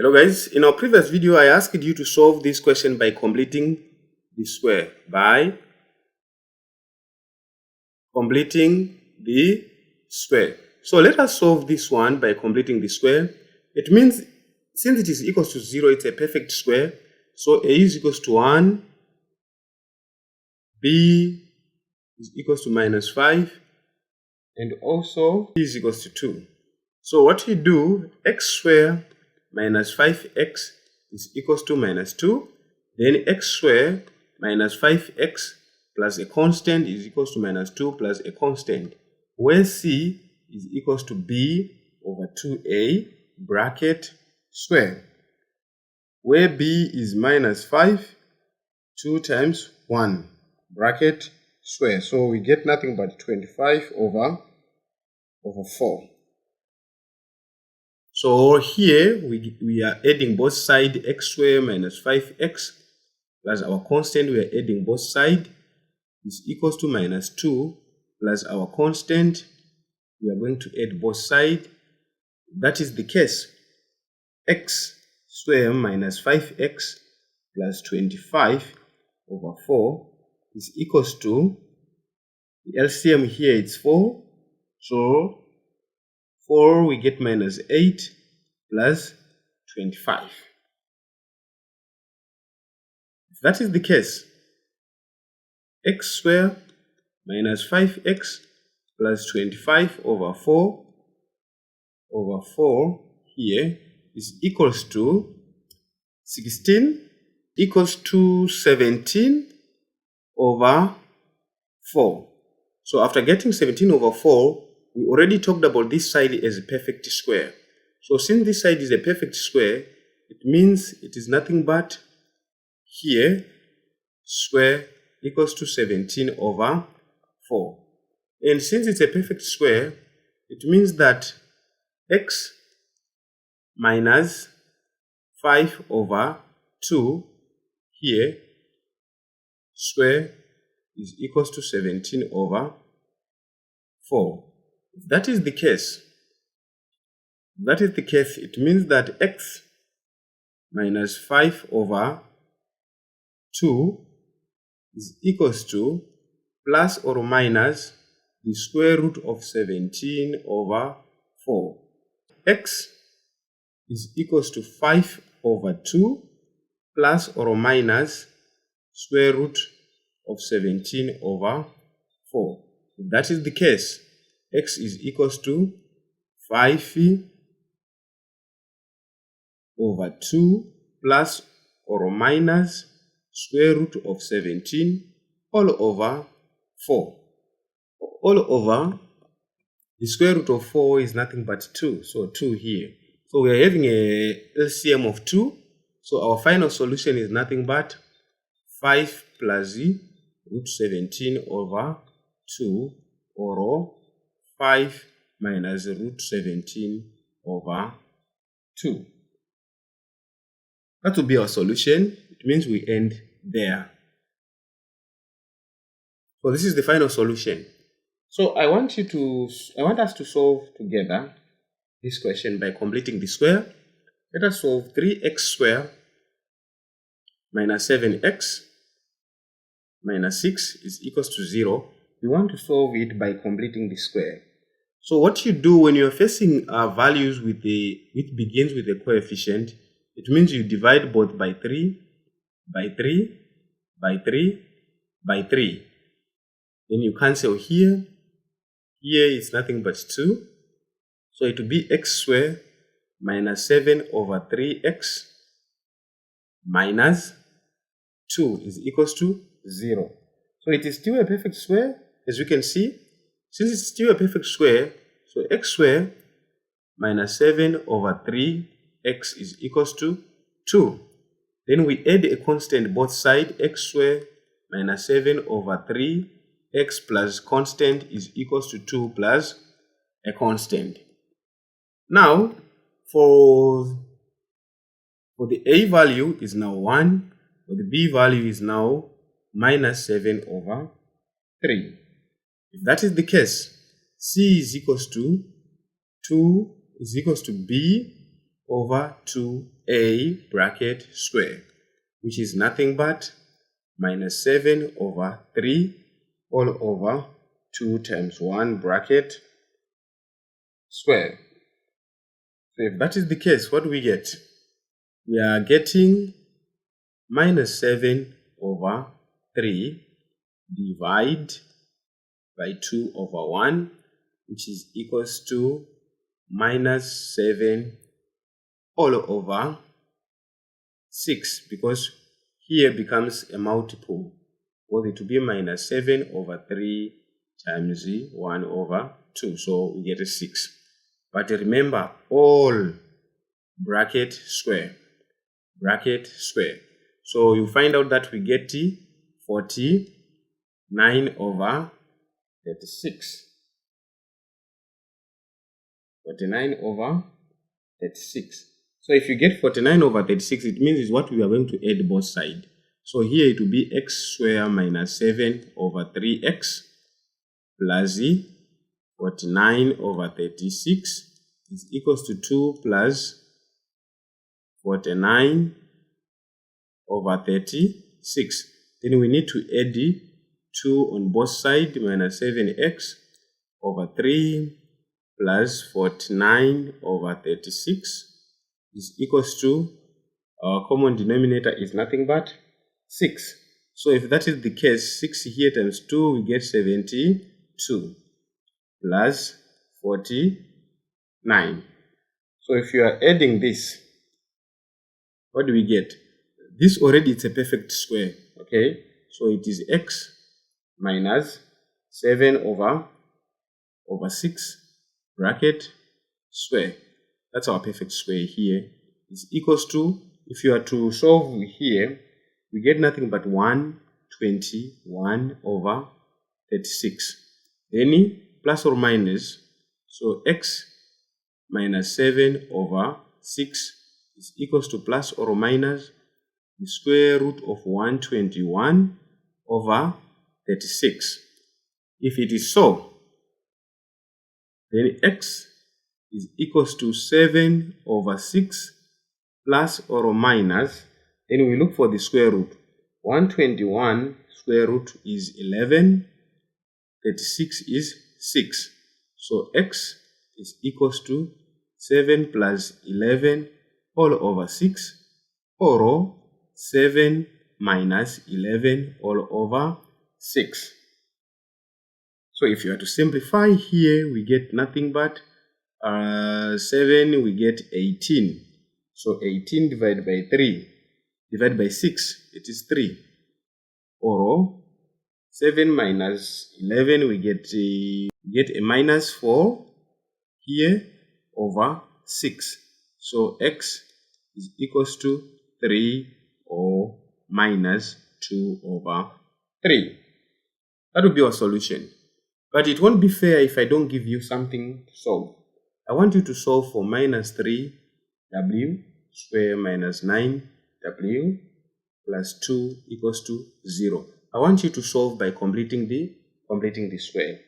Hello guys, in our previous video I asked you to solve this question by completing the square. So let us solve this one by completing the square. It means since it is equals to 0, it's a perfect square. So a is equals to 1, b is equals to minus 5, and also b is equals to 2. So what we do, x square minus 5x is equals to minus 2. Then x square minus 5x plus a constant is equals to minus 2 plus a constant, where c is equals to b over 2a bracket square, where b is minus 5, 2 times 1 bracket square. So we get nothing but 25 over 4. So here we are adding both sides, x square minus 5x plus our constant, we are adding both sides, is equals to minus 2 plus our constant, we are going to add both sides. That is the case. X square minus 5x plus 25 over 4 is equals to, the LCM here it's 4, so 4 we get minus 8 plus 25. If that is the case, x square minus 5x plus 25 over 4 here is equals to 16 equals to 17 over 4. So after getting 17 over 4, we already talked about this side as a perfect square. So since this side is a perfect square, it means it is nothing but here square equals to 17 over 4. And since it's a perfect square, it means that x minus 5 over 2 here square is equals to 17 over 4. If that is the case, it means that x minus 5 over 2 is equals to plus or minus the square root of 17 over 4. X is equals to 5 over 2 plus or minus square root of 17 over 4. If that is the case, x is equals to 5 over 2 plus or minus square root of 17 all over 4. All over the square root of 4 is nothing but 2. So 2 here. So we are having a LCM of 2. So our final solution is nothing but 5 plus root 17 over 2, or 5 minus root 17 over 2. That will be our solution. It means we end there. So this is the final solution. So I want us to solve together this question by completing the square. Let us solve 3x squared minus 7x minus 6 is equals to 0. We want to solve it by completing the square. So what you do when you're facing values which begins with a coefficient, it means you divide both by 3, by 3, by 3, by 3. Then you cancel here. Here is nothing but 2. So it will be x squared minus 7 over 3x minus 2 is equals to 0. So it is still a perfect square, as you can see. Since it's still a perfect square, so x squared minus 7 over 3x is equals to 2. Then we add a constant both sides. X squared minus 7 over 3x plus constant is equals to 2 plus a constant. Now, for the a value is now 1, for the b value is now minus 7 over 3. If that is the case, c is equals to 2 is equals to b over 2a bracket square, which is nothing but minus 7 over 3 all over 2 times 1 bracket square. So if that is the case, what do we get? We are getting minus 7 over 3 divide by 2 over 1, which is equals to minus 7 all over 6, because here becomes a multiple, because it will be minus 7 over 3 times 1 over 2, so we get a 6. But remember, all bracket square. So you find out that we get 49 over 36. 49 over 36. So if you get 49 over 36, it means it's what we are going to add both sides. So here it will be x squared minus 7 over 3x plus 49 over 36 is equals to 2 plus 49 over 36. Then we need to add 2 on both sides, minus 7x over 3 plus 49 over 36 is equals to, our common denominator is nothing but 6. So if that is the case, 6 here times 2, we get 72 plus 49. So if you are adding this, what do we get? This already is a perfect square, okay? So it is x minus 7 over 6 bracket square. That's our perfect square here. Is equals to, if you are to solve here, we get nothing but 121 over 36. Then plus or minus, so x minus 7 over 6 is equals to plus or minus the square root of 121 over 36. If it is so, then x is equals to 7 over 6 plus or minus, then we look for the square root. 121 square root is 11, 36 is 6. So x is equals to 7 plus 11 all over 6, or 7 minus 11 all over 6. So if you are to simplify here, we get nothing but 7, we get 18. So 18 divided by 3, divided by 6, it is 3. Or 7 minus 11, we get a minus 4 here over 6. So x is equals to 3 or minus 2 over 3. That will be our solution. But it won't be fair if I don't give you something to solve. I want you to solve for minus 3w square minus 9w plus 2 equals to 0. I want you to solve by completing the square.